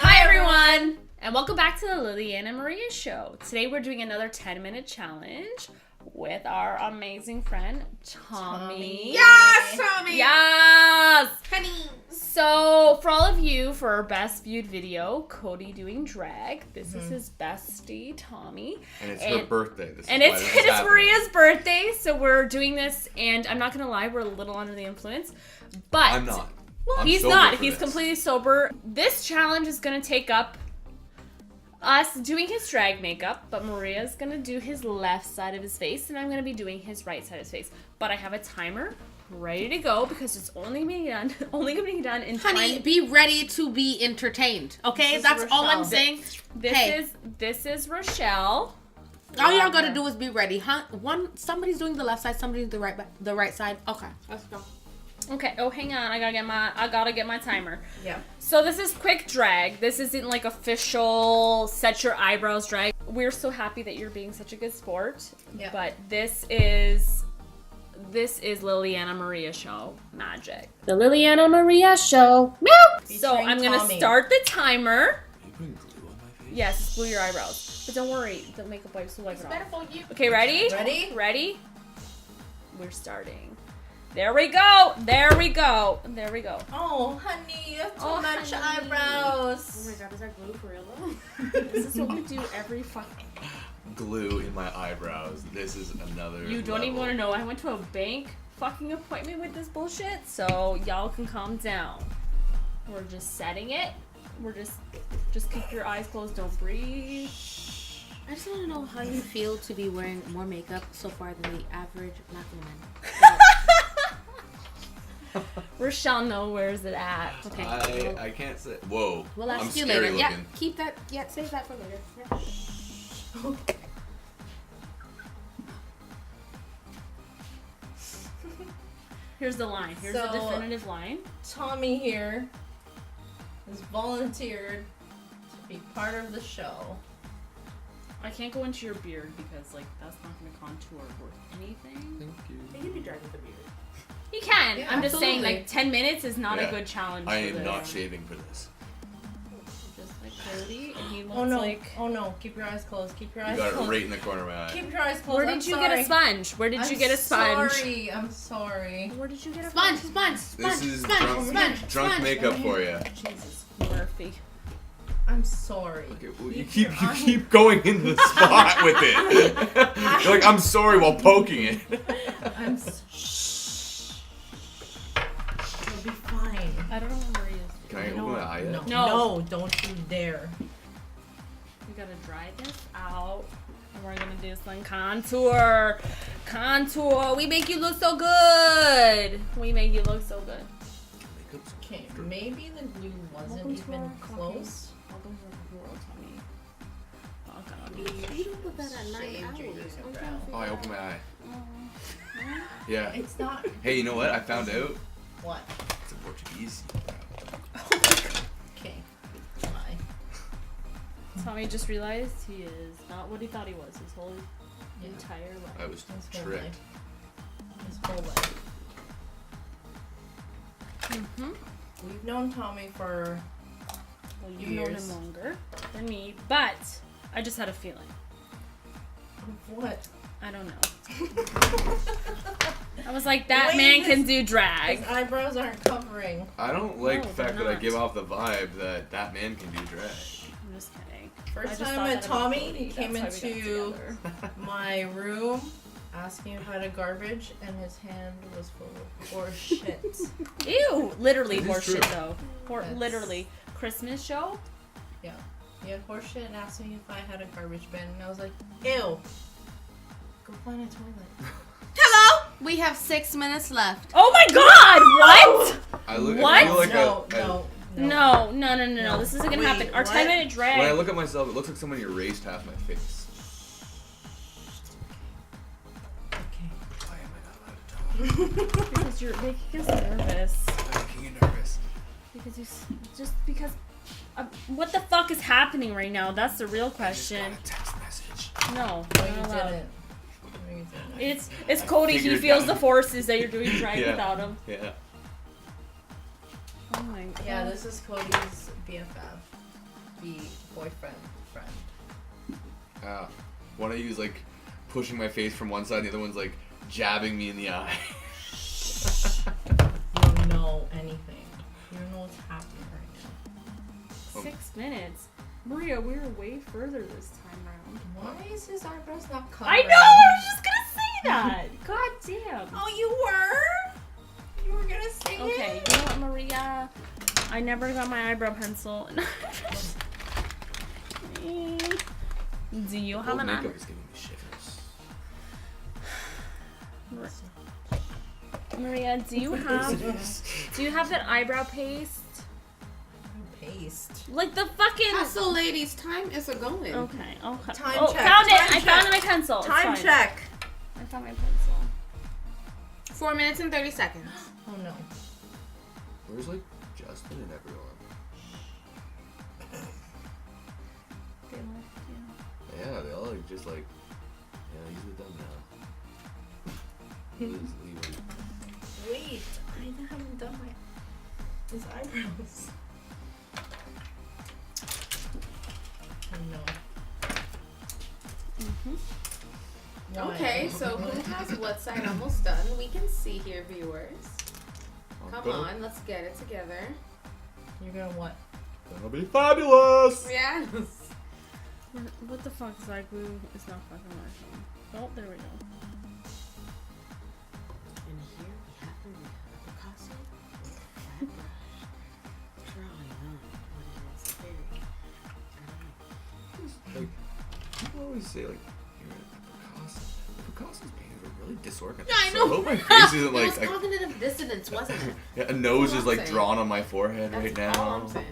Hi everyone, and welcome back to the Liliana and Maria Show. Today we're doing another 10-minute challenge with our amazing friend, Tommy. Yes, Tommy! Yes! Honey! So, for all of you, for our best viewed video, Cody doing drag. This is his bestie, Tommy. And it's her birthday. It's Maria's birthday, so we're doing this, and I'm not going to lie, we're a little under the influence. But I'm not. He's not. He's completely sober. This challenge is going to take up us doing his drag makeup, but Maria's going to do his left side of his face, and I'm going to be doing his right side of his face. But I have a timer ready to go because it's only going to be done in time. Honey, be ready to be entertained. Okay, that's all I'm saying. This is Rochelle. All y'all gotta do is be ready, huh? Somebody's doing the left side, somebody's the right side. Okay, let's go. Okay. Oh, hang on. I gotta get my timer. Yeah. So this is quick drag. This isn't like official set your eyebrows drag. We're so happy that you're being such a good sport. Yeah. But this is Liliana Maria Show magic. The Liliana Maria Show. Meow. So I'm gonna start the timer. Are you putting glue on my face? Yes, it's glue your eyebrows. But don't worry, the makeup wipes will wipe it off. Better for you. Okay, ready? Ready? Ready? We're starting. There we go. There we go. There we go. Oh, honey, you have too much eyebrows. Oh my god, is that glue for real though? This is what we do every fucking... Glue in my eyebrows. This is another You don't even want to know. I went to a bank fucking appointment with this bullshit, so y'all can calm down. We're just setting it. We're just keep your eyes closed. Don't breathe. I just want to know how you feel to be wearing more makeup so far than the average black woman. Rochelle, no, where's it at? Okay. I can't say. Whoa. We'll ask I'm you scary later. looking. Yeah, keep that. Yeah, save that for later. Yeah. Here's the line. Here's the definitive line. Tommy here has volunteered to be part of the show. I can't go into your beard because, like, that's not going to contour worth anything. Thank you. You can be dragged with a beard. You can. Yeah, I'm just saying, absolutely. like, 10 minutes is not a Yeah. good challenge. I for am this. not shaving for this. Just like Cody, and he looks Oh no! like... Oh no! Keep your eyes closed. Keep your You eyes got closed. it right in the corner of my eye. Keep your eyes closed. Where did you get a sponge? Where did you get a sponge? I'm sorry. Where did you get a Sponge. This is Sponge. drunk makeup for you. Jesus Murphy. I'm sorry. Okay, well, you keep going into the spot with it. You're like, I'm sorry while poking it. Shh. You'll be fine. I don't know where Maria's. Can I open my eye yet? No. No, don't you dare. We gotta dry this out. And we're gonna do some contour. Contour. We make you look so good. We make you look so good. Okay, maybe the glue wasn't even close. Welcome to the world, Tommy. You don't put that at 9 Shaved your hours. unibrow. Oh, I opened my eye. Yeah. It's not. Hey, you know what? I found out. What? It's a Portuguese. Okay. Bye. Tommy just realized he is not what he thought he was his whole entire life. I was His whole tricked. life. His whole life. Mm-hmm. We've known Tommy for Well, you've known years. him longer than me, but I just had a feeling. What? I don't know. I was like, that Wait, man can do drag. His eyebrows aren't covering. I don't like No, the fact they're that I not. give off the vibe that man can do drag. I'm just kidding. I First just time thought I met that about Tommy, Cody, he came that's why we got into together. my room asking if I had a garbage, and his hand was full of horse shit. Ew! Literally This is horseshit true. though. Yes. Literally. Christmas show? Yeah. He had horse shit and asked me if I had a garbage bin, and I was like, ew. Go find a toilet. Hello. We have 6 minutes left. Oh my god! What? I look. What? I feel like No. This isn't gonna Wait, happen. Our what? 10-minute drag. When I look at myself, it looks like somebody erased half my face. Okay. Why am I not allowed to talk? Because you're making us nervous. I'm making you nervous. Because because what the fuck is happening right now? That's the real question. I just got a text message. No, No, not you allowed. didn't. No, you didn't. It's Cody. He figured feels that. the forces that you're doing drag Yeah. without him. Yeah. Oh my god. Yeah, this is Cody's BFF. be boyfriend, friend. One of you is like pushing my face from one side, and the other one's like jabbing me in the eye. You don't know anything. You don't know what's happening right now. 6 minutes. Maria, we were way further this time around. Why is his eyebrows not covering? I know! I was just gonna say that! God damn. Oh, you were? You were gonna say Okay, it? you know what, Maria? I never got my eyebrow pencil. Do you have an Makeup eyebrow? is giving me shivers. Maria, do you have that eyebrow paste? Paste. Like the fucking. So, ladies, time is a going. Okay. Time Oh, check. found it! Time I check. found my pencil. It's Time fine. check. I found my pencil. 4 minutes and 30 seconds. Oh no. Where's like Justin and everyone? They left you. Yeah, they all like just like, yeah, he's done now. Just leave him. Wait, I haven't done his eyebrows. Oh no. Why? Okay, so who has what side almost done? We can see here, viewers. Come on, let's get it together. You're gonna what? That'll be fabulous! Yes. What the fuck is that glue? It's not fucking working. Oh, there we go. And here we have a Picasso flat brush drawing on what it is very. Like, people always say like, you're a Picasso. Picasso's paintings are really disorganized. Yeah, I So know. I hope my face isn't It was like, cognitive dissonance, wasn't it? yeah, a nose That's is all I'm like saying. drawn on my forehead right That's all now. I'm saying.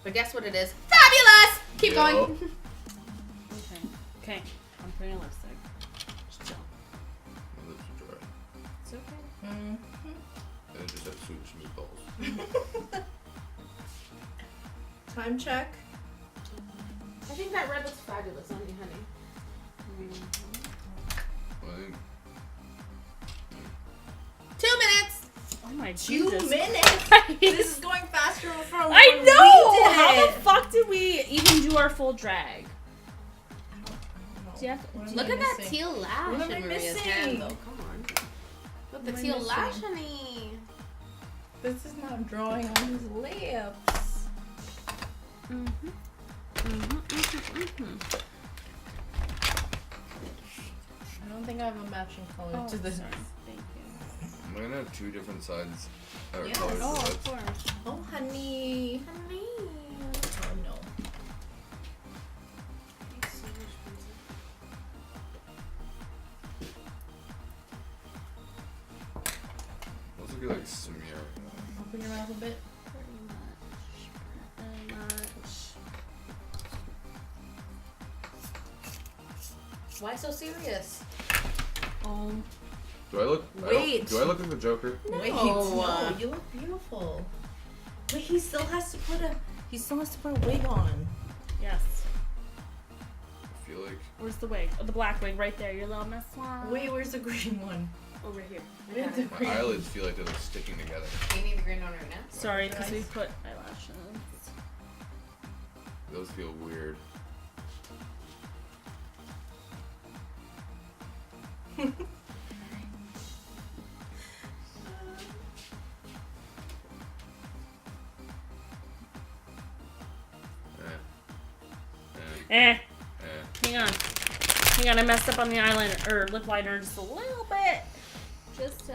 But guess what it is? Fabulous! Keep Yup. going. Okay. I'm putting a lipstick. Just chill. My lips are dry. It's okay. And I just have Swedish meatballs. Time check. I think that red looks fabulous on you, honey. Well, I think 2 minutes! Oh my 2 Jesus. minutes. This is going faster from I when know! we did How it. the fuck did we even do our full drag? Jeff, What am Look I at that missing? teal lash What am in I Maria's missing? hand, though. Come on. Look, the What am I teal missing? lash, honey. This is not drawing on his lips. I don't think I have a matching color Oh, to this. sorry. Thank you. I'm gonna have two different sides. Or Yes. colors Oh, of of lips. course. Oh, honey. Honey. Oh, no. Thanks so much, princess. Those look like smear. Open your mouth a bit. Pretty much. Why so serious? Do I look? Wait. Do I look like the Joker? Wait, No. no, you look beautiful. But he still has to put a wig on. Yes. I feel like. Where's the wig? Oh, the black wig right there. Your little miss one. Wait, where's the green one? Over here. We have the My green. eyelids feel like they're like sticking together. Do you need the green one right now? Sorry, because we put eyelashes. Those feel weird. Eh. Eh. Hang on. Hang on, I messed up on the eyeliner or lip liner just a little bit. Just to...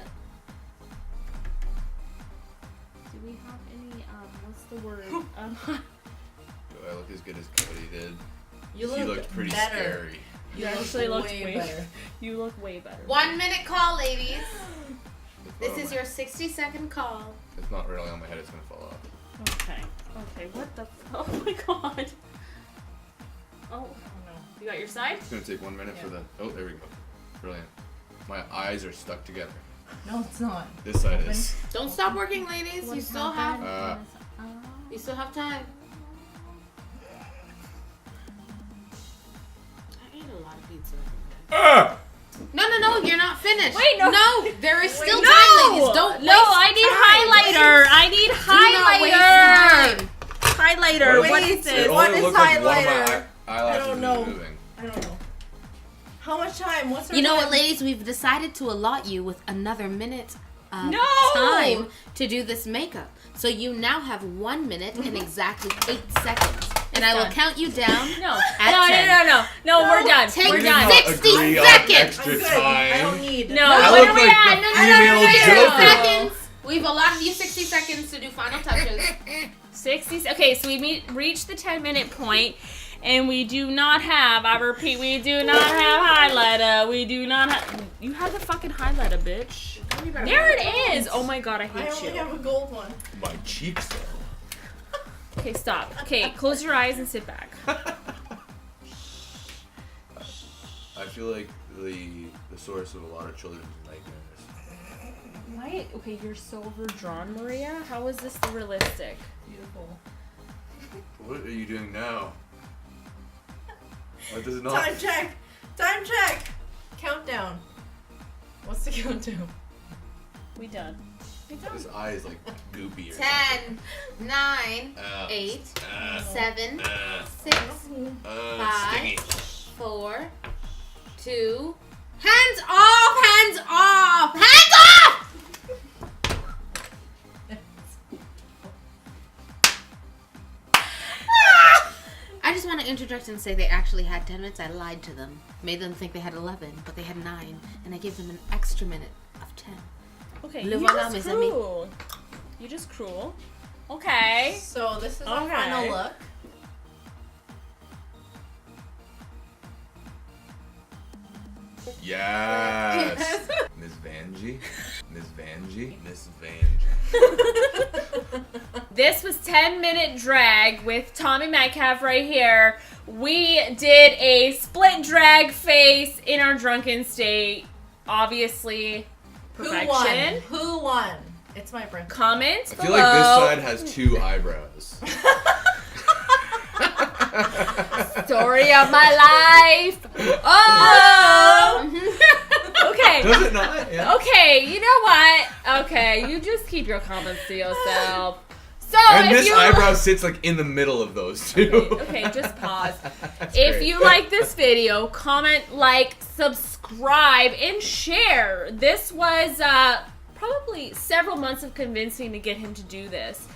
Do we have any what's the word? Do I look as good as Cody did? You He look looked pretty better. scary. You actually looked way way better. You look way better. 1 minute call, ladies. This Well, is your 60-second call. It's not really on my head. It's gonna fall off. Okay. Okay, what the oh my god. Oh, Oh, no. you got your side? It's gonna take 1 minute for Yeah. the. Oh, there we go. Brilliant. My eyes are stuck together. No, it's not. This side Open. is. Don't stop working, ladies. You still have Uh, you still have time. I ate a lot of pizza. Ah! No, you're not finished. Wait, no. No, there is still No! time, ladies. Don't No, waste I need time. highlighter. I need Do not waste highlighter. time. highlighter. Wait, What is It this? What only is looked like one of my highlighter? eyelashes I don't was know. moving. I don't know. How much time? What's our You know time? what, ladies? We've decided to allot you with another minute of No! time to do this makeup. So you now have 1 minute and exactly 8 seconds. And I will done. count you down. No, At no, 10. No, we're done. Take We're We done. did not 60 agree on seconds. extra I'm good. time. I don't need. No, I what look are we like at? the No, female 60 Joker. seconds. We've allotted you 60 seconds to do final touches. 60. Okay, so we reached the 10-minute point, and we do not have. I repeat, we do not have highlighter. We do not have. You have the fucking highlighter, bitch. There it is. Oh my god, I I hate only you. have a gold one. My cheeks though. Okay, stop. Okay, close your eyes and sit back. I feel like the source of a lot of children's nightmares. Why? Okay, you're so overdrawn, Maria. How is this realistic? Beautiful. What are you doing now? What does it not? Time check. Time check. Countdown. What's the countdown? We done. We done. His eye is like goopy or 10, 9, something. 8, Uh, 7, uh, 6, stingy. 4, 2. Hands off! Hands off! Hands off! I just want to interject and say they actually had 10 minutes. I lied to them. Made them think they had 11, but they had 9. And I gave them an extra minute of 10. Okay, Le you voilà, just mes amis. cruel. You just cruel. Okay. So this is our Okay. final look. Yes. Miss Vanjie. Miss Vanjie. Miss Vanjie. This was 10-minute drag with Tommy Metcalf right here. We did a split drag face in our drunken state. Obviously, perfection. Who won? It's my birthday. Comments I below. feel like this side has 2 eyebrows. Story of my life. Oh. Okay. Does it not? Yeah. Okay, you know what? Okay, you just keep your comments to yourself. So And if this you eyebrow sits like in the middle of those two. Okay, just pause. That's If great. you like this video, comment, like, subscribe, and share. This was probably several months of convincing to get him to do this.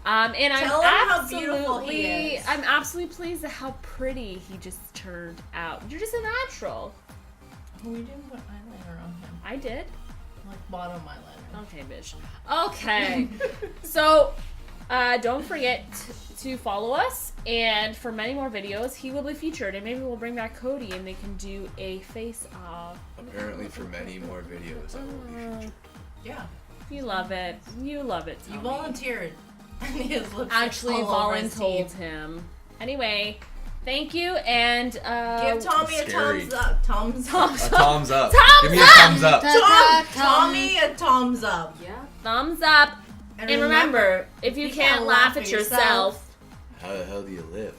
And Tell him how beautiful he is. I'm absolutely pleased at how pretty he just turned out. You're just a natural. We didn't put eyeliner on him. I did. Like bottom eyeliner. Okay, bitch. Okay. So, don't forget to follow us. And for many more videos, he will be featured. And maybe we'll bring back Cody and they can do a face-off. Apparently, for many more videos, I will be featured. Yeah. You love it. You love it, You Tommy. volunteered. And his lipstick Actually, all over his voluntold teeth. him. Anyway, thank you. And Give Tommy a Scary. thumbs up. Thumbs up. A thumbs up. Thumbs Give me a up! thumbs up. Tommy a thumbs up. Yeah. thumbs up. And remember, if you you can't laugh at yourself, How the hell do you live?